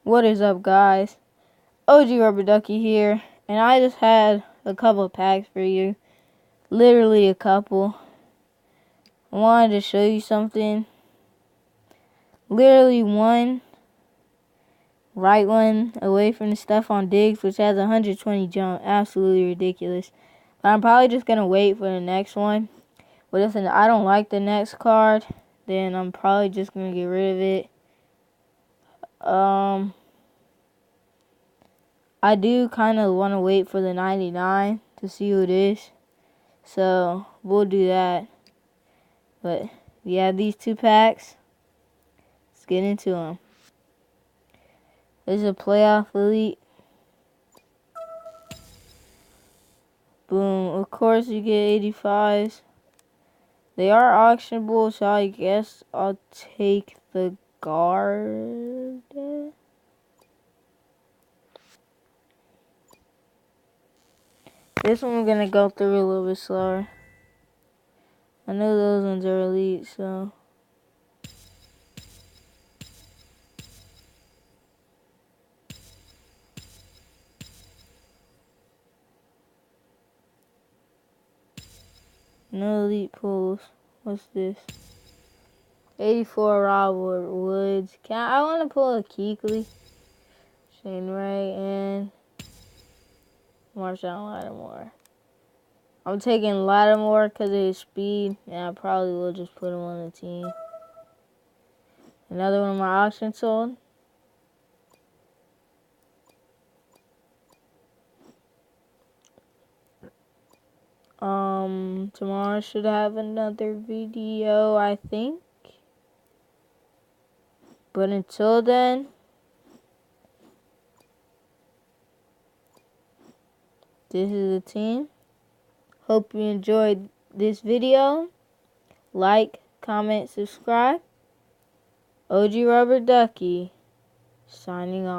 What is up, guys? OG Rubber Ducky here, and I just had a couple of packs for you. Literally a couple. I wanted to show you something. Literally one away from the Stephon Diggs, which has 120 jump. Absolutely ridiculous. But I'm probably just going to wait for the next one. But if I don't like the next card, then I'm probably just going to get rid of it. I do kind of want to wait for the 99 to see who it is. So, we'll do that. But, we have these two packs. Let's get into them. This is a playoff elite. Boom. Of course, you get 85s. They are auctionable, so I guess I'll take the guard. This one we're going to go through a little bit slower. I know those ones are elite, so. No elite pulls. What's this? 84 Robert Woods. I want to pull a Kuechly, Shane Ray, and Marshawn Lattimore. I'm taking Lattimore because of his speed, and I probably will just put him on the team. Another one of my auction sold. Tomorrow I should have another video, I think. But until then, this is the team. Hope you enjoyed this video. Like, comment, subscribe. OG Rubber Ducky, signing off.